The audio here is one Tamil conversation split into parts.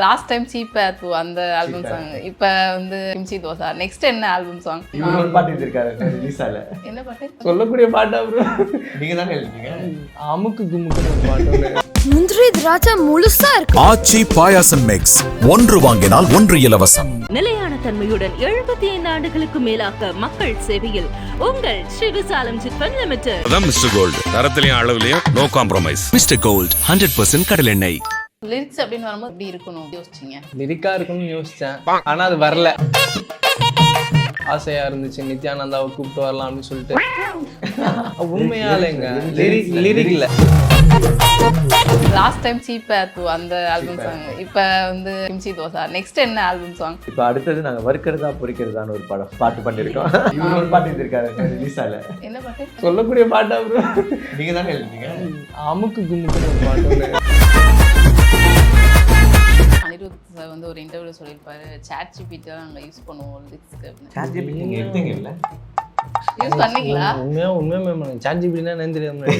லாஸ்ட் டைம் சீப்பா தூ அந்த ஆல்பம் சாங். இப்போ வந்து கிம்ச்சி தோசா. நெக்ஸ்ட் என்ன ஆல்பம் சாங்? இவரு ஒரு பாட்டு எழுதிருக்காரு ரிலீஸால. என்ன பாட்டு? சொல்லக்கூடிய பாட்டா ப்ரோ? நீங்க தானே எழுதிங்க. அமுக்கு குமுக்கு ஒரு பாட்டு. முந்திரி திராட்சை முழுசா இருக்கு. ஆச்சி பாயாசம் மிக்ஸ். ஒன்று வாங்கினால் ஒன்று இலவசம். நிலையான தன்மையுடன் 75 ஆண்டுகளுக்கு மேலாக மக்கள் சேவையில் உங்கள் ஸ்ரீ விசாலம் சிட்ஃபண்ட் லிமிடெட். அதான் மிஸ்டர் கோல்ட். தரத்திலையும் அளவுலையும் நோ காம்ப்ரமைஸ். மிஸ்டர் கோல்ட் 100% கடல் எண்ணெய். லிரிக்ஸ் அப்படின்னு வரும்போது எப்படி இருக்கணும் யோசிச்சிங்க? லிரிக்கா இருக்கும்னு யோசிச்சேன், ஆனா அது வரல. ஆசையா இருந்துச்சு நித்யானந்தாவை கூப்பிட்டு வரலாம் அப்படின்னு சொல்லிட்டு. உண்மையாலேங்க லிரிக்ல லாஸ்ட் டைம் சீப்பா தூ அந்த ஆல்பம் சாங். இப்போ வந்து கிம்ச்சி தோசா. நெக்ஸ்ட் என்ன ஆல்பம் சாங்? இப்போ அடுத்தது நாங்க வறுக்கிறதா பொரிக்கிறதான்னு ஒரு பாட்டு பண்ணிருக்கோம். இவரு ஒரு பாட்டு எழுதிருக்காரு ரிலீஸால. என்ன பாட்டு? சொல்லக்கூடிய பாட்டா ப்ரோ? நீங்க தானே எழுதிங்க. அமுக்கு குமுக்கு ஒரு பாட்டு. அனிருத் சார் வந்து ஒரு இன்டர்வியூல சொல்லியிருப்பாரு, சாட் ஜிபிடி தான் நாங்கள் யூஸ் பண்ணுவோம் லிரிக்ஸ்க்கு அப்படின்னு. சாட் ஜிபிடி நீங்க எடுத்தீங்க இல்ல? யூஸ் பண்ணீங்களா? உண்மையா மேம் சாட் ஜிபிடினா என்னன்னு தெரியாம.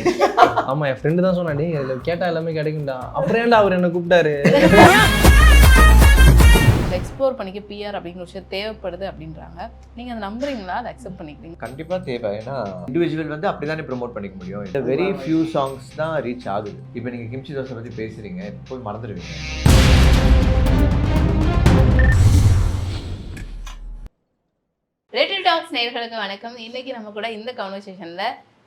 ஆமா, என் ஃப்ரெண்டு தான் சொன்னாடி இதுல கேட்டா எல்லாமே கிடைக்கும்டா. அப்புறம் ஏன்டா அவர் என்ன கூப்பிட்டாரு? எக்ஸ்ப்ளோர் பண்ணிக்க பிஆர் அப்படிங்கிற விஷயம் தேவைப்படுது அப்படின்றாங்க. நீங்க அதை நம்புறீங்களா? அதை அக்செப்ட் பண்ணிக்கிறீங்க? கண்டிப்பா தேவை. ஏன்னா இண்டிவிஜுவல் வந்து அப்படிதானே ப்ரோமோட் பண்ணிக்க முடியும். இந்த வெரி ஃபியூ சாங்ஸ் தான் ரீச் ஆகுது. இப்போ நீங்க கிம்ச்சி தோசை பத்தி பேசுறீங்க, போய் மறந்துடுவீங்க. ரேடியோ டாக்ஸ் நேயர்களுக்கு வணக்கம். இன்னைக்கு நம்ம கூட இந்த கான்வர்சேஷன்ல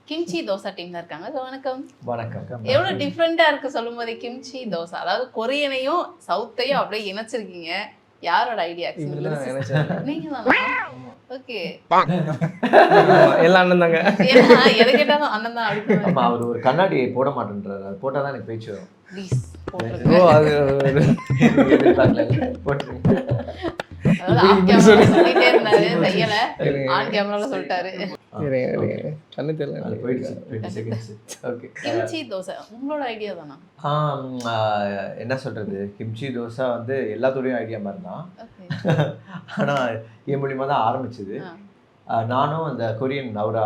கிம்ச்சி தோசா டீம்ல இருக்காங்க. ஸோ வணக்கம். வணக்கம். எவ்வளோ டிஃப்ரெண்டா இருக்கு சொல்லும் போதே கிம்ச்சி தோசா. அதாவது கொரியனையும் சவுத்தையும் அப்படியே இணைச்சிருக்கீங்க. யாரோட ஐடியா? நீங்க தான். ஓகே, எல்லாம் அண்ணன் தாங்க. எதை கேட்டாலும் அண்ணன் தான் அப்படி. ஆமா, அவர் ஒரு கண்ணாடி போட மாட்டேன்றாரு. அது போட்டா தான் எனக்கு பேச்சு வரும். ப்ளீஸ் ஓ, அது சொல்லிட்டே இருந்தாரு, செய்யல. ஆன் கேமரால சொல்லிட்டாரு. கண்ணு தெரியல. அது போயிடுச்சு 20 செகண்ட்ஸ். ஓகே, கிம்ச்சி தோசை உங்களோட ஐடியா தானா? என்ன சொல்றது, கிம்ச்சி தோசை வந்து எல்லாத்தோடையும் ஐடியா மாதிரி தான். ஆனா என் மூலியமா தான் ஆரம்பிச்சது. நானும் அந்த கொரியன் நவ்ரா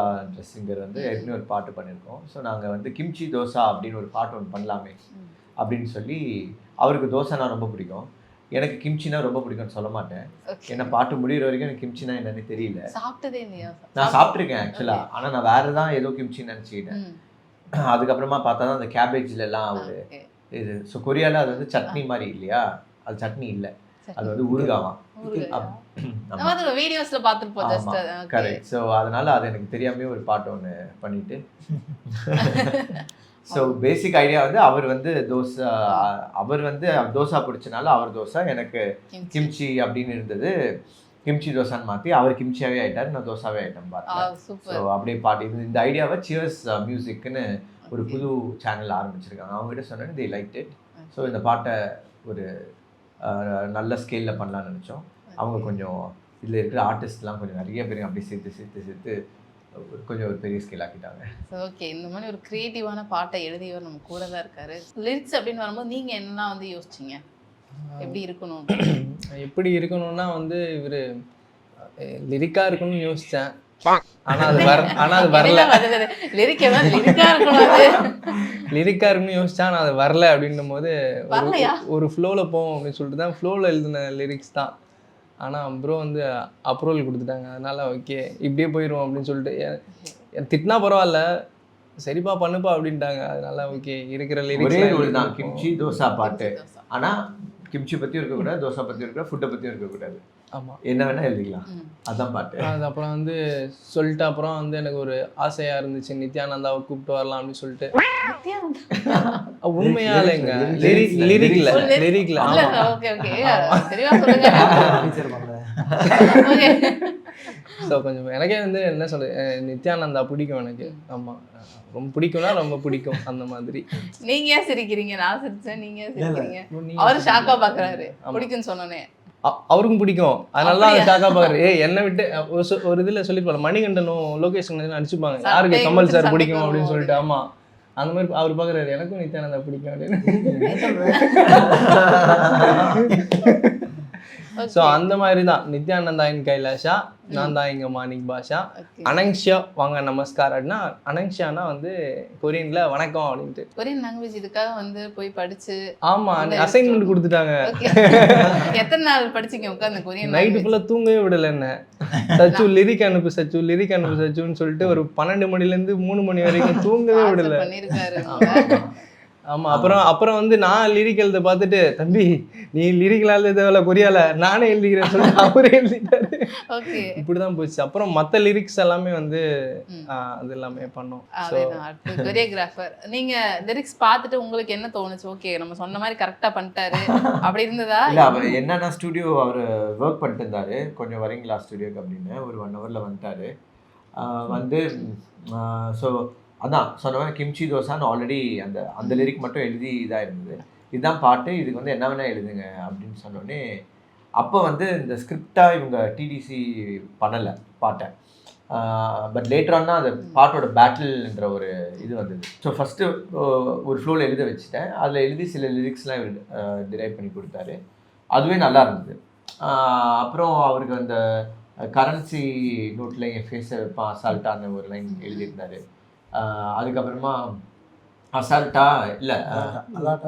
சிங்கர் வந்து ஏற்கனவே ஒரு பாட்டு பண்ணியிருக்கோம். ஸோ நாங்கள் வந்து கிம்ச்சி தோசா அப்படின்னு ஒரு பாட்டு ஒன்று பண்ணலாமே அப்படின்னு சொல்லி, அவருக்கு தோசைனா ரொம்ப பிடிக்கும், எனக்கு கிம்ச்சினா ரொம்ப பிடிக்கும்னு சொல்ல மாட்டேன். என்ன பாட்டு முடிகிற வரைக்கும் எனக்கு கிம்ச்சினா என்னன்னு தெரியல. சாப்பிட்டதே இல்லையா? நான் சாப்பிட்ருக்கேன் ஆக்சுவலாக, ஆனால் நான் வேறு தான் ஏதோ கிம்ச்சி நினச்சிக்கிட்டேன். அதுக்கப்புறமா பார்த்தா தான் அந்த கேபேஜ்ல எல்லாம் ஒரு இது. ஸோ கொரியாவில் அது வந்து சட்னி மாதிரி இல்லையா, அது சட்னி இல்லை, அது வந்து ஊறுகாவாம். வீடியோஸ்ல பார்த்துருப்போம் ஜஸ்ட். கரெக்ட். ஸோ அதனால அது எனக்கு தெரியாமே ஒரு பாட்டு ஒன்று பண்ணிட்டு. ஸோ பேசிக் ஐடியா வந்து அவர் வந்து தோசா பிடிச்சனால அவர் தோசை, எனக்கு கிம்ச்சி அப்படின்னு இருந்தது. கிம்ச்சி தோசான்னு மாற்றி அவர் கிம்ச்சியாவே ஆயிட்டார், நான் தோசாவே ஆயிட்டேன் பார்த்தேன். ஸோ அப்படியே பாட்டு இந்த ஐடியாவை சியர்ஸ் மியூசிக்னு ஒரு புது சேனல் ஆரம்பிச்சிருக்காங்க. அவங்ககிட்ட சொன்னேன், தி லைக் இட். ஸோ இந்த பாட்டை ஒரு நல்ல ஸ்கேலில் பண்ணலான்னு நினச்சோம். அவங்க கொஞ்சம் இதில் இருக்கிற ஆர்டிஸ்ட்லாம் கொஞ்சம் நிறைய பேர் அப்படியே சேர்த்து கொஞ்சம் ஒரு பெரிய ஸ்கேல் ஆக்கிட்டாங்க. ஓகே, இந்த மாதிரி ஒரு கிரியேட்டிவான பாட்டை எழுதியவர் நம்ம கூட தான் இருக்காரு. லிரிக்ஸ் அப்படின்னு வரும்போது நீங்கள் என்னெல்லாம் வந்து யோசிச்சிங்க? எப்படி இருக்கணும்? எப்படி இருக்கணும்னா வந்து இவர் லிரிக்கா இருக்கணும்னு யோசித்தேன், ஆனால் அது வரல. லிரிக்கா இருக்குன்னு யோசிச்சா ஆனால் அது வரல. அப்படின்னும் போது ஒரு ஃப்ளோவில் போவோம் அப்படின்னு சொல்லிட்டு தான் ஃப்ளோவில் எழுதின லிரிக்ஸ் தான். ஆனால் ப்ரோ வந்து அப்ரூவல் கொடுத்துட்டாங்க, அதனால ஓகே இப்படியே போயிடுவோம் அப்படின்னு சொல்லிட்டு. திட்டினா பரவாயில்ல, சரிப்பா பண்ணுப்பா அப்படின்ட்டாங்க. அதனால ஓகே இருக்கிற லிரிக்ஸ் தான் கிம்ச்சி தோசா பாட்டு. ஆனால் கிம்ச்சி பற்றியும் இருக்கக்கூடாது, தோசை பற்றியும் இருக்கக்கூடாது, ஃபுட்டை பற்றியும் இருக்கக்கூடாது. ஆமாம், என்ன வேணால் எழுதிக்கலாம், அதுதான் பாட்டு. அது அப்புறம் வந்து சொல்லிட்டு அப்புறம் வந்து எனக்கு ஒரு ஆசையாக இருந்துச்சு நித்யானந்தாவை கூப்பிட்டு வரலாம் அப்படின்னு சொல்லிட்டு. உண்மையாலேங்க லிரிக்ல. ஸோ கொஞ்சம் எனக்கே வந்து என்ன சொல்ல, நித்யானந்தா பிடிக்கும் எனக்கு. ஆமாம், ரொம்ப பிடிக்கும்னா ரொம்ப பிடிக்கும் அந்த மாதிரி. நீங்க ஏன் சிரிக்கிறீங்க? நான் சிரிச்சேன், நீங்க ஏன் சிரிக்கிறீங்க? அவரு ஷாக்கா பாக்குறாரு பிடிக்கும்னு சொன்னோன்னே. அவருக்கும் பிடிக்கும், அதனால தான் ஷாக்கா பாக்குறாரு. என்னை விட்டு ஒரு இதுல சொல்லிருப்பாங்க, மணிகண்டனும் லோகேஷ் அடிச்சுப்பாங்க, யாருக்கு கமல் சார் பிடிக்கும் அப்படின்னு சொல்லிட்டு. ஆமா, அந்த மாதிரி அவர் பாக்குறாரு, எனக்கும் நித்யானந்தா பிடிக்கும் அப்படின்னு. ஸோ அந்த மாதிரி தான் நித்யானந்தா இன் கைலாஷா, நான் தான் இங்கே மாணிக் பாஷா. அனங்ஷியா வாங்க நமஸ்கார் அப்படின்னா அனங்ஷியானா வந்து கொரியன்ல வணக்கம் அப்படின்ட்டு. கொரியன் லாங்குவேஜ் இதுக்காக வந்து போய் படிச்சு ஆமா அசைன்மெண்ட் கொடுத்துட்டாங்க. எத்தனை நாள் படிச்சீங்க உட்காந்து கொரியன்? நைட்டு ஃபுல்லாக தூங்கவே விடல என்ன. சச்சு லிரிக் அனுப்பு சச்சு லிரிக் அனுப்பு சச்சுன்னு சொல்லிட்டு ஒரு 12 மணிலேருந்து 3 மணி வரைக்கும் தூங்கவே விடல. பண்ணிருக்காரு. ஆமா அப்புறம் வந்து நான் லிரிக் எழுத பார்த்துட்டு தம்பி நீ லிரிக்லாம் எழுத தேவையில்ல கொரியால நானே எழுதிக்கிறேன்னு சொல்லிட்டு அவரே எழுதிட்டாரு. இப்படிதான் போச்சு. அப்புறம் மற்ற லிரிக்ஸ் எல்லாமே வந்து அது எல்லாமே பண்ணோம். கொரியோகிராஃபர் நீங்க லிரிக்ஸ் பார்த்துட்டு உங்களுக்கு என்ன தோணுச்சு? ஓகே நம்ம சொன்ன மாதிரி கரெக்டா பண்ணிட்டாரு அப்படி இருந்ததா? இல்ல அவர் என்னன்னா ஸ்டுடியோ அவர் ஒர்க் பண்ணிட்டு இருந்தாரு, கொஞ்சம் வரீங்களா ஸ்டுடியோக்கு அப்படின்னு ஒரு 1 hourல வந்துட்டாரு. வந்து ஸோ அதான் சொன்னவன் கிம்ச்சி தோசான்னு ஆல்ரெடி அந்த லிரிக் மட்டும் எழுதி இதாக இருந்தது. இதுதான் பாட்டு, இதுக்கு வந்து என்ன வேணால் எழுதுங்க அப்படின்னு சொன்னோடனே அப்போ வந்து இந்த ஸ்கிரிப்டாக இவங்க டிடிசி பண்ணலை பாட்டை. பட் லேட்டரானா அந்த பாட்டோட பேட்டில்ன்ற ஒரு இது வந்தது. ஸோ ஃபஸ்ட்டு ஒரு ஃப்ளோவில் எழுத வச்சுட்டேன். அதில் எழுதி சில லிரிக்ஸ்லாம் டிரைவ் பண்ணி கொடுத்தாரு. அதுவே நல்லா இருந்தது. அப்புறம் அவருக்கு அந்த கரன்சி நோட்டில் என் ஃபேஸை வைப்பான் அசால்ட்டான ஒரு லைன் எழுதியிருந்தார். அதுக்கப்புறமா அசால்ட்டா இல்லை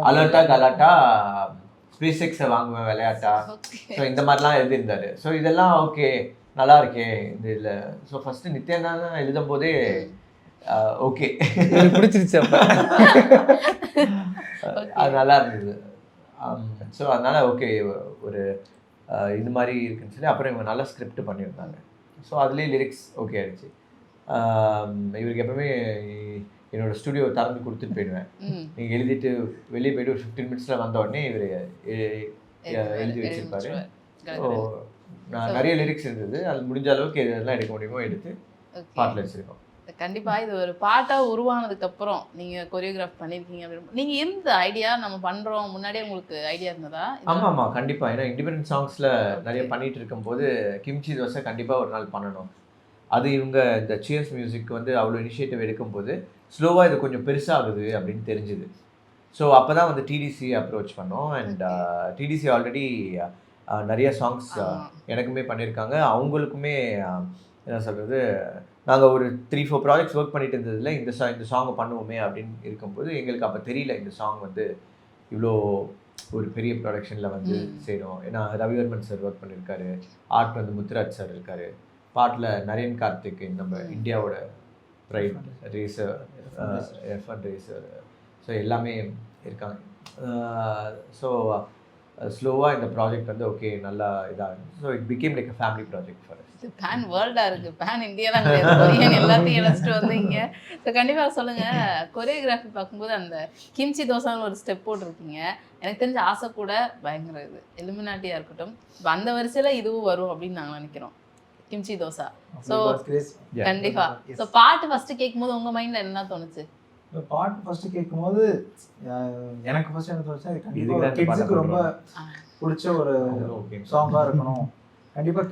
அலர்ட்டா கலாட்டா ஸ்பேஸ் எக்ஸை வாங்குவேன் விளையாட்டா. ஸோ இந்த மாதிரிலாம் எழுதியிருந்தாரு. ஸோ இதெல்லாம் ஓகே நல்லா இருக்கே இந்த இதில். ஸோ ஃபஸ்ட்டு நித்யானந்தா எழுதும் போதே ஓகே பிடிச்சிருச்சு. அப்போ அது நல்லா இருந்தது. ஸோ அதனால் ஓகே ஒரு இது மாதிரி இருக்குன்னு சொல்லி அப்புறம் இவங்க நல்லா ஸ்கிரிப்ட் பண்ணியிருந்தாங்க. ஸோ அதுலேயே லிரிக்ஸ் ஓகே ஆகிடுச்சு. இவருக்கு எப்பவுமே என்னோடய ஸ்டுடியோ திறந்து கொடுத்துட்டு போயிடுவேன். நீங்கள் எழுதிட்டு வெளியே போய்ட்டு ஒரு 15 minutesல வந்த உடனே இவர் எழுதி வச்சுருப்பாரு. ஸோ நான் நிறைய லிரிக்ஸ் இருந்தது. அது முடிஞ்ச அளவுக்கு எதெல்லாம் எடுக்க முடியுமோ எடுத்து பாட்டில் வச்சுருக்கோம். கண்டிப்பாக இது ஒரு பாட்டாக உருவானதுக்கப்புறம் நீங்கள் கொரியோகிராஃப் பண்ணியிருக்கீங்க அப்படின்னு நீங்கள் எந்த ஐடியா நம்ம பண்ணுறோம் முன்னாடியே உங்களுக்கு ஐடியா இருந்ததா? ஆமாம் கண்டிப்பாக. ஏன்னா இண்டிபெண்டன்ட் சாங்ஸில் நிறைய பண்ணிகிட்டு இருக்கும்போது கிம்ச்சி தோசை கண்டிப்பாக ஒரு நாள் பண்ணணும். அது இவங்க இந்த சியர்ஸ் மியூசிக் வந்து அவ்வளோ இனிஷியேட்டிவ் எடுக்கும்போது ஸ்லோவாக இது கொஞ்சம் பெருசாகுது அப்படின்னு தெரிஞ்சுது. ஸோ அப்போ தான் வந்து டிடிசி அப்ரோச் பண்ணோம். அண்ட் டிடிசி ஆல்ரெடி நிறைய சாங்ஸ் எனக்குமே பண்ணியிருக்காங்க. அவங்களுக்குமே என்ன சொல்கிறது, நாங்கள் ஒரு 3-4 ப்ராஜெக்ட்ஸ் ஒர்க் பண்ணிட்டு இருந்ததில் இந்த சாங்கை பண்ணுவோமே அப்படின்னு இருக்கும்போது எங்களுக்கு அப்போ தெரியல இந்த சாங் வந்து இவ்வளோ ஒரு பெரிய ப்ரொடக்ஷனில் வந்து செய்கிறோம். ஏன்னா ரவிவர்மன் சார் ஒர்க் பண்ணியிருக்காரு, ஆர்ட் வந்து முத்துராஜ் சார் இருக்கார், பாட்டில் நரேன் கார்த்திக் நம்ம இந்தியாவோட fried racer F1 racer, so எல்லாமே இருக்காங்க. ஸோ ஸ்லோவாக இந்த ப்ராஜெக்ட் வந்து ஓகே நல்லா இதாக. So it became like a family project for us. Pan வேர்ல்டாக இருக்குது, பேன் இந்தியாலாம் கிடையாது, கொரியன் எல்லாத்தையும் இணைச்சிட்டு வந்தீங்க. ஸோ கண்டிப்பாக சொல்லுங்கள், கொரியோகிராஃபி பார்க்கும்போது அந்த கிம்ச்சி தோசான்னு ஒரு ஸ்டெப் போட்டிருக்கீங்க. எனக்கு தெரிஞ்ச ஆசை கூட பயங்கர இது எலிமினாட்டியாக இருக்கட்டும். இப்போ அந்த வரிசையில் இதுவும் வரும் அப்படின்னு நாங்கள் நினைக்கிறோம், கிம்ச்சி தோசா. ஸோ கண்டிப்பாக ஸோ பாட்டு ஃபஸ்ட்டு கேட்கும்போது உங்கள் மைண்டில் என்ன தோணுச்சு? பாட்டு ஃபர்ஸ்ட் கேட்கும்போது எனக்கு ஃபர்ஸ்ட் என்ன தோணுச்சு, கண்டிப்பாக கிட்ஸுக்கு ரொம்ப பிடிச்ச ஒரு சாங்காக இருக்கணும், கண்டிப்பாக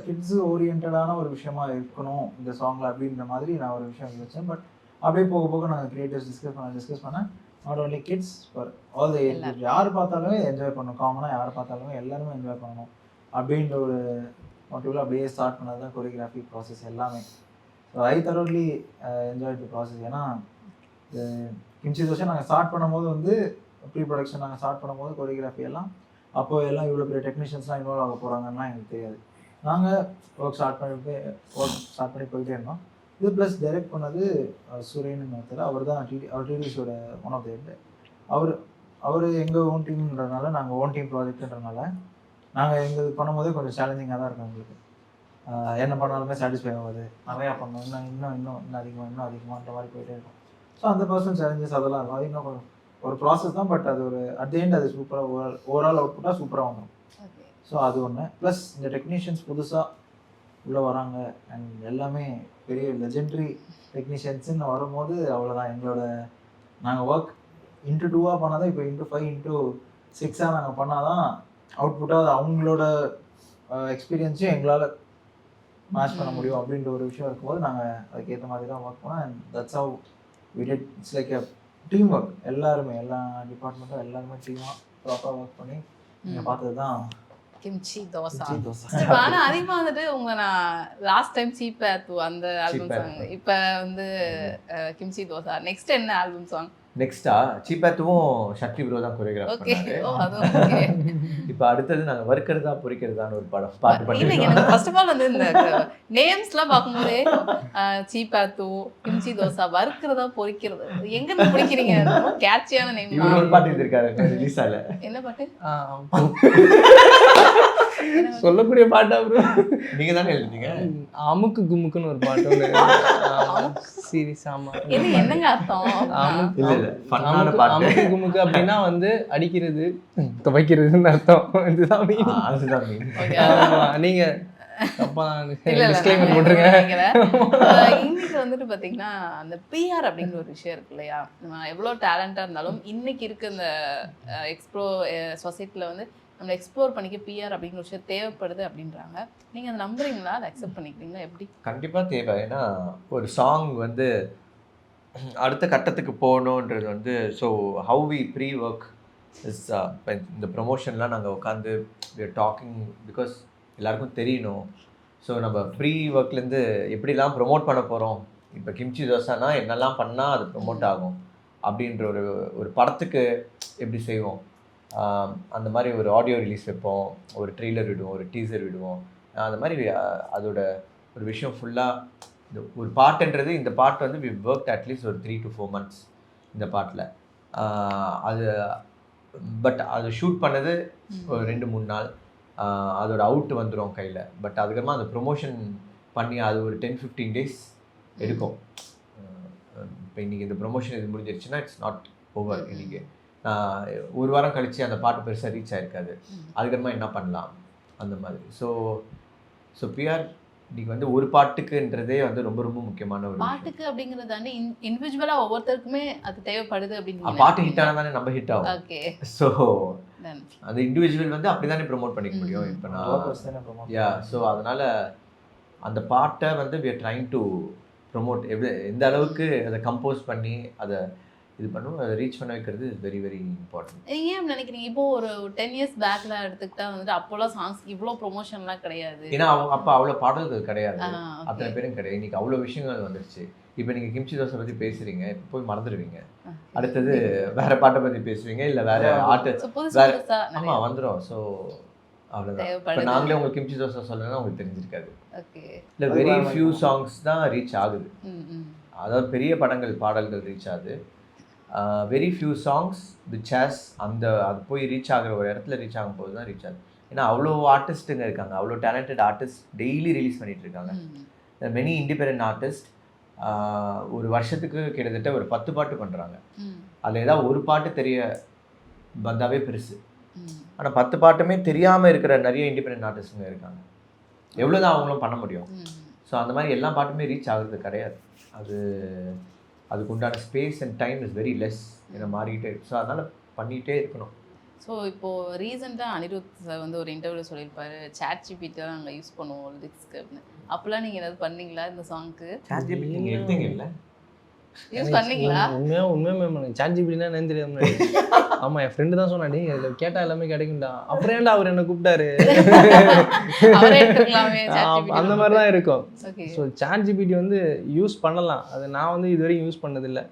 கிட்ஸ் ஓரியன்டான ஒரு விஷயமா இருக்கணும் இந்த சாங்கில் அப்படின்ற மாதிரி நான் ஒரு விஷயம் யோசிச்சேன். பட் அப்படியே போக போக நாங்கள் கிரியேட்டர்ஸ் டிஸ்கஸ் பண்ண not only kids for all the age, யார் பார்த்தாலுமே என்ஜாய் பண்ணணும், காமனாக யார் பார்த்தாலுமே எல்லாருமே என்ஜாய் பண்ணணும் அப்படின்ற ஒரு மோட்டிவில் அப்படியே ஸ்டார்ட் பண்ணது தான் கொரியோகிராஃபி ப்ராசஸ் எல்லாமே. So I thoroughly enjoy the process. ஏன்னா கிம்ச்சி தோசை நாங்கள் ஸ்டார்ட் பண்ணும்போது வந்து ப்ரீ ப்ரொடக்ஷன் நாங்கள் ஸ்டார்ட் பண்ணும்போது கொரியோகிராஃபி எல்லாம் அப்போ எல்லாம் இவ்வளோ பெரிய டெக்னீஷியன்ஸ்லாம் இன்வால்வ் ஆக போகிறாங்கன்னா எங்களுக்கு தெரியாது. நாங்கள் ஒர்க் ஸ்டார்ட் பண்ணி போயிட்டே இருந்தோம். இது ப்ளஸ் டைரக்ட் பண்ணது சுரேன்னு ஒருத்தர், அவர் தான் டிடிசியோட ஒன் ஆஃப் த ஹெட். அவர் எங்கள் ஓன் டீம்ன்றதுனால, நாங்கள் ஓன் டீம் ப்ராஜெக்ட்ன்றதுனால நாங்கள் எங்கள் பண்ணும்போதே கொஞ்சம் சேலஞ்சிங்காக தான் இருக்கும் எங்களுக்கு. என்ன பண்ணாலுமே சாட்டிஸ்ஃபை ஆகாது, நிறையா பண்ணணும், இன்னும் அதிகமாகன்ற மாதிரி போயிட்டே இருக்கும். ஸோ அந்த பர்சனல் சேலஞ்சஸ் அதெல்லாம் இருக்கும். அது இன்னும் ஒரு ப்ராசஸ் தான். பட் அது ஒரு அட் தி எண்ட் அது சூப்பராக ஓவரால் அவுட்புட்டாக சூப்பராக வந்துடும். ஸோ அது ஒன்று. ப்ளஸ் இந்த டெக்னீஷியன்ஸ் புதுசாக உள்ளே வராங்க அண்ட் எல்லாமே பெரிய லெஜெண்டரி டெக்னீஷியன்ஸுன்னு வரும்போது அவ்வளோதான். எங்களோட நாங்கள் ஒர்க் இன்ட்டு 2 பண்ணால் தான் இப்போ இன்ட்டு 5 இன்ட்டு 6 நாங்கள் பண்ணால் தான் அவுட்புட்டாக அது அவங்களோட எக்ஸ்பீரியன்ஸையும் எங்களால் மேட்ச் பண்ண முடியும் அப்படின்ற ஒரு விஷயம் இருக்கும்போது நாங்கள் அதுக்கேற்ற மாதிரி தான் ஒர்க் பண்ணோம். And that's how we did. It's like a team work. எல்லாருமே எல்லா டிபார்ட்மெண்ட்டும் எல்லாருமே டீமாக ப்ராப்பராக ஒர்க் பண்ணி நீங்கள் பார்த்தது தான் கிம்ச்சி தோசா. ஆனா அதிகமா வந்துட்டு உங்க நான் லாஸ்ட் டைம் சீப்பேத்து அந்த ஆல்பம் சாங், இப்ப வந்து கிம்ச்சி தோசா. நெக்ஸ்ட் என்ன ஆல்பம் சாங்? நெக்ஸ்டா சீப்பாத்துவும் சக்தி ப்ரோ தான் கொரியோகிராஃப் ஓகே. பண்ணாரு. ஓ அது ஓகே. இப்போ அடுத்தது நாங்க வறுக்கிறதா பொரிக்கிறதான்னு ஒரு பாட்டு இல்ல பண்ணிருக்கோம். எனக்கு ஃபர்ஸ்ட் ஆஃப் ஆல் வந்து இந்த நேம்ஸ்லாம் பார்க்கும்போதே சீப்பாத்து, கிம்ச்சி தோசா, வறுக்கிறதா பொரிக்கிறது, எங்க இருந்து பிடிக்கிறீங்க? கேட்சியான நேம். இவர் ஒரு பாட்டு எழுதிருக்காரு ரிலீஸ் ஆகல. என்ன பாட்டு? சொல்லக்கூடிய பாட்டா ப்ரோ? நீங்க தானே எழுதுனீங்க. அமுக்கு குமுக்குன்னு ஒரு பாட்டு ஒன்று சீரியஸ். ஆமா, இது என்னங்க அர்த்தம்? இல்ல இல்ல ஃபன்னான பாட்டு. அமுக்கு குமுக்கு அப்படின்னா வந்து அடிக்கிறது துவைக்கிறதுன்னு அர்த்தம். இதுதான் meaning. அதுதான் mean. ஆமா, நீங்க தப்பா இல்ல டிஸ்க்ளைமர் போட்டுருங்க. இன்னைக்கு வந்துட்டு பாத்தீங்கன்னா அந்த பிஆர் அப்படிங்கிற ஒரு விஷயம் இருக்கு இல்லையா? நம்ம எவ்வளவு டேலண்டா இருந்தாலும் இன்னைக்கு இருக்க இந்த எக்ஸ்ப்ளோ சொசைட்டில வந்து நம்ம எக்ஸ்ப்ளோர் பண்ணிக்க பிஆர் அப்படிங்கிற விஷயம் தேவைப்படுது அப்படின்றாங்க. நீங்க அதை நம்புறீங்களா? அதை அக்செப்ட் பண்ணிக்கிறீங்களா? எப்படி? கண்டிப்பா தேவை. ஏன்னா ஒரு சாங் வந்து அடுத்த கட்டத்துக்கு போகணுன்றது வந்து so how we pre work is இந்த ப்ரொமோஷன்லாம் நாங்கள் உட்காந்து டாக்கிங் பிகாஸ் எல்லாருக்கும் தெரியணும். ஸோ நம்ம ப்ரீ ஒர்க்லேருந்து எப்படிலாம் ப்ரொமோட் பண்ண போகிறோம், இப்போ கிம்ச்சி தோசானா என்னெல்லாம் பண்ணால் அது ப்ரொமோட் ஆகும் அப்படின்ற ஒரு படத்துக்கு எப்படி செய்வோம், அந்த மாதிரி ஒரு ஆடியோ ரிலீஸ் வைப்போம், ஒரு ட்ரெய்லர் விடுவோம், ஒரு டீசர் விடுவோம். அந்த மாதிரி அதோட ஒரு விஷயம் ஃபுல்லாக இந்த ஒரு பாட்டுன்றது, இந்த பாட்டு வந்து வி ஒர்க் அட்லீஸ்ட் ஒரு 3 to 4 months இந்த பாட்டில். அது பட் அது ஷூட் பண்ணது ஒரு 2-3 நாள், அதோட அவுட் வந்துடும் கையில். பட் அதுக்கப்புறமா அந்த ப்ரொமோஷன் பண்ணி அது ஒரு 10-15 days எடுக்கும். இப்போ இன்றைக்கி இந்த ப்ரொமோஷன் இது முடிஞ்சிருச்சுன்னா இட்ஸ் நாட் ஓவர். இன்றைக்கி ஒரு வாரம் கழித்து அந்த பாட்டு பெருசாக ரீச் ஆகிருக்காது, அதுக்கப்புறமா என்ன பண்ணலாம் அந்த மாதிரி. ஸோ பிஆர் இன்னைக்கு வந்து ஒரு பாட்டுக்குன்றதே வந்து ரொம்ப ரொம்ப முக்கியமான ஒரு பாட்டுக்கு அப்படிங்கிறது தாண்டி இண்டிவிஜுவலாக ஒவ்வொருத்தருக்குமே அது தேவைப்படுது அப்படின்னு. பாட்டு ஹிட் ஆனால் தானே நம்ம ஹிட் ஆகும். ஓகே. ஸோ அந்த இண்டிவிஜுவல் வந்து அப்படி தானே ப்ரொமோட் பண்ணிக்க முடியும். இப்போ நான் ஸோ அதனால் அந்த பாட்டை வந்து we are trying to promote எந்த அளவுக்கு அதை கம்போஸ் பண்ணி அதை இது பண்ணுவோம், அதை ரீச் பண்ண வைக்கிறது இஸ் வெரி வெரி இம்பார்ட்டன்ட். நீங்கள் ஏன் நினைக்கிறீங்க? இப்போ ஒரு 10 years பேக்ல எடுத்துக்கிட்டா வந்துட்டு அப்போலாம் சாங்ஸ் இவ்வளோ ப்ரொமோஷன்லாம் கிடையாது. ஏன்னா அப்போ அவ்வளோ பாடல்கள் கிடையாது, அத்தனை பேரும் கிடையாது. இன்னைக்கு அவ்வளோ விஷயங்கள் வந்துருச்சு. இப்போ நீங்கள் கிம்ச்சி தோசை பற்றி பேசுகிறீங்க, இப்போ போய் மறந்துடுவீங்க. அடுத்தது வேற பாட்டை பற்றி பேசுவீங்க, இல்லை வேற ஆட்டு வேற ஆமாம் வந்துடும். ஸோ அவ்வளோதான். இப்போ நாங்களே உங்களுக்கு கிம்ச்சி தோசை சொல்லணும்னா உங்களுக்கு தெரிஞ்சிருக்காது. இல்லை வெரி ஃபியூ சாங்ஸ் தான் ரீச் ஆகுது. அதாவது பெரிய படங்கள் பாடல்கள் ரீச் ஆகுது. Very few songs which has அது போய் ரீச் ஆகிற ஒரு இடத்துல ரீச் ஆகும்போது தான் ரீச் ஆகுது. ஏன்னா அவ்வளோ ஆர்டிஸ்ட்டுங்க இருக்காங்க, அவ்வளோ டேலண்டட் ஆர்டிஸ்ட் டெய்லி ரிலீஸ் பண்ணிட்டு இருக்காங்க. மெனி இண்டிபெண்டன்ட் ஆர்டிஸ்ட் ஒரு வருஷத்துக்கு கிட்டத்தட்ட ஒரு 10 பாட்டு பண்ணுறாங்க. அதில் ஏதாவது ஒரு பாட்டு தெரிய வந்தாவே பெருசு. ஆனால் 10 பாட்டுமே தெரியாமல் இருக்கிற நிறைய இண்டிபெண்டன்ட் ஆர்டிஸ்ட்டுங்க இருக்காங்க. எவ்வளோதான் அவங்களும் பண்ண முடியும். ஸோ அந்த மாதிரி எல்லா பாட்டுமே ரீச் ஆகுறது கிடையாது. அதுக்கு உண்டான space and time is very less. இதை மாறிக்கிட்டே இருக்கு. ஸோ அதனால் பண்ணிகிட்டே இருக்கணும். ஸோ இப்போது ரீசெண்டாக அனிருத் சார் வந்து ஒரு இன்டர்வியூவில் சொல்லியிருப்பாரு, சாட் ஜிபிடி தான் நாங்கள் யூஸ் பண்ணுவோம் லிரிக்ஸ்க்கு அப்படின்னு. அப்போல்லாம் நீங்கள் ஏதாவது பண்ணீங்களா இந்த சாங்க்கு? சாட் ஜிபிடி நீங்கள் எடுத்தீங்க இல்லை யூஸ் பண்ணீங்களா? உண்மையாக சாட் ஜிபிடினா என்ன தெரியாது. ஆமாம், என் ஃப்ரெண்டு தான் சொன்னாடி இதில் கேட்டால் எல்லாமே கிடைக்கும்டா. அப்புறம் ஏன்டா அவர் என்ன கூப்பிட்டாரு அந்த மாதிரி தான் இருக்கும். ஸோ சாட் ஜிபிடி வந்து யூஸ் பண்ணலாம், அது நான் வந்து இது வரைக்கும் யூஸ் பண்ணதில்லை.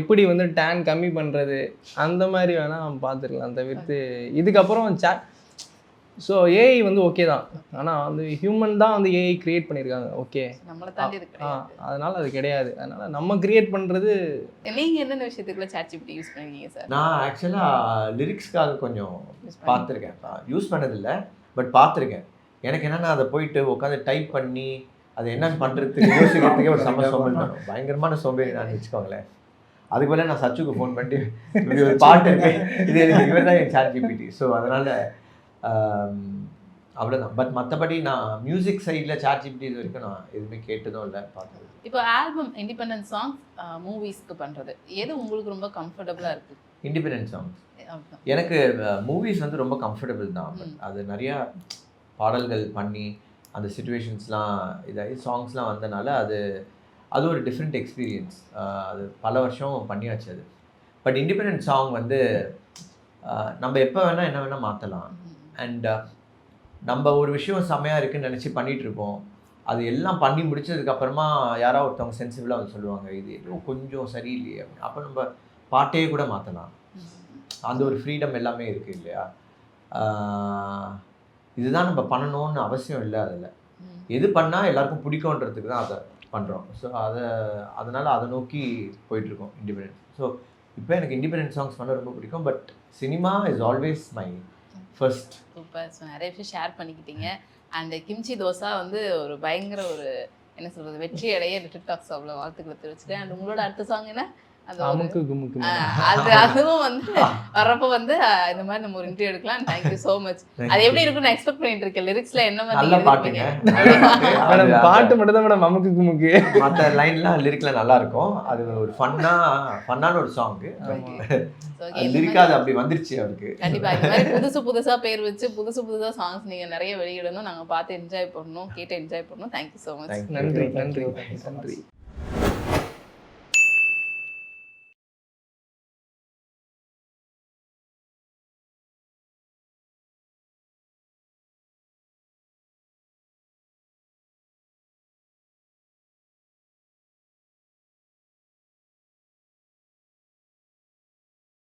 எப்படி வந்து டேன் கம்மி பண்ணுறது அந்த மாதிரி வேணால் பார்த்துருக்கலாம் தவிர்த்து. இதுக்கப்புறம் சாட் ஸோ ஏஐ வந்து ஓகே தான், ஆனால் வந்து ஹியூமன் தான் வந்து ஏஐ கிரியேட் பண்ணியிருக்காங்க. ஓகே, அதனால அது கிடையாது. அதனால் நம்ம கிரியேட் பண்ணுறது. நீங்கள் என்னென்ன விஷயத்துக்குள்ள சாட் ஜிபிடி யூஸ் பண்ணுவீங்க சார்? நான் ஆக்சுவலாக லிரிக்ஸ்க்காக கொஞ்சம் பார்த்துருக்கேன், யூஸ் பண்ணதில்லை பட் பார்த்துருக்கேன். எனக்கு என்னென்னா அதை போயிட்டு உட்காந்து டைப் பண்ணி அது என்னென்னு பண்ணுறதுக்கு யோசிக்கிறதுக்கே ஒரு சோம்பேறி, பயங்கரமான சோம்பேறி நான் வச்சுக்கோங்களேன். அதுக்கு மேலே நான் சச்சுக்கு ஃபோன் பண்ணிட்டு இப்படி ஒரு பாட்டு இருக்கு, இது இவர் தான் என் சாட் ஜிபிடி. ஸோ அதனால் அவ்வளோதான். பட் மற்றபடி நான் மியூசிக் சைடில் சாட் ஜிபிடி இது வரைக்கும் நான் எதுவுமே கேட்டதும் இல்லை, பார்த்தது. இப்போ ஆல்பம் இண்டிபெண்டன்ட் சாங்ஸ் மூவிஸ்க்கு பண்ணுறது எது உங்களுக்கு ரொம்ப கம்ஃபர்டபுளாக இருக்குது? இண்டிபெண்டன்ட் சாங்ஸ் எனக்கு. மூவிஸ் வந்து ரொம்ப கம்ஃபர்டபுள் தான், பட் அது நிறையா பாடல்கள் பண்ணி அந்த சிச்சுவேஷன்ஸ்லாம் இதாகி சாங்ஸ்லாம் வந்தனால அது ஒரு டிஃப்ரெண்ட் எக்ஸ்பீரியன்ஸ். அது பல வருஷம் பண்ணியாச்சு அது. பட் இண்டிபெண்டன்ட் சாங் வந்து நம்ம எப்போ வேணால் என்ன வேணால் மாற்றலாம். அண்ட் நம்ம ஒரு விஷயம் செம்மையாக இருக்குன்னு நினச்சி பண்ணிகிட்ருப்போம். அது எல்லாம் பண்ணி முடிச்சதுக்கப்புறமா யாராவது ஒருத்தவங்க சென்சிபிளாக வந்து சொல்லுவாங்க இது ஏதோ கொஞ்சம் சரியில்லையே அப்படின்னு. அப்போ நம்ம பாட்டையே கூட மாற்றலாம். அந்த ஒரு ஃப்ரீடம் எல்லாமே இருக்குது இல்லையா? இதுதான் நம்ம பண்ணணும்னு அவசியம் இல்லை. அதில் எது பண்ணால் எல்லாருக்கும் பிடிக்கும்ன்றதுக்கு தான் அதை பண்ணுறோம். ஸோ அதனால் அதை நோக்கி போயிட்டுருக்கோம் இண்டிபெண்டன்ஸ். ஸோ இப்போ எனக்கு இண்டிபெண்டன்ட் சாங்ஸ் பண்ண ரொம்ப பிடிக்கும். But cinema is always my first. Super. So நிறைய விஷயம் ஷேர் பண்ணிக்கிட்டீங்க. அண்ட் கிம்ச்சி தோசா வந்து ஒரு பயங்கர ஒரு என்ன சொல்கிறது வெற்றி அடைய லிட்டில் டாக்ஸ் அவ்வளோ வாழ்த்துக்களை தெரிவிச்சுட்டேன். அண்ட் உங்களோட அடுத்த சாங் என்ன? அமுக்கு குமுக்கு. அதுவும் வந்து வர்றப்போ வந்து இந்த மாதிரி நம்ம ஒரு இன்டர்வியூ எடுக்கலாம். Thank you so much. அது எப்படி இருக்குன்னு எக்ஸ்பெக்ட் பண்ணிட்டு இருக்கேன். லிரிக்ஸ்ல என்ன நல்ல பாட்டுங்க. மேடம் பாட்டு மட்டும் தான் மேடம் அமுக்கு குமுக்கு. மற்ற லைன்லாம் லிரிக்ல நல்லா இருக்கும். அது ஒரு ஃபன்னான ஒரு சாங்கு. லிரிக்கா அது அப்படி வந்துருச்சு அவருக்கு. கண்டிப்பா இந்த மாதிரி புதுசா பேர் வச்சு புதுசா சாங்ஸ் நீங்க நிறைய வெளியிடணும். நாங்க பார்த்து என்ஜாய் பண்ணணும், கேட்டு என்ஜாய் பண்ணணும். Thank you so much. நன்றி.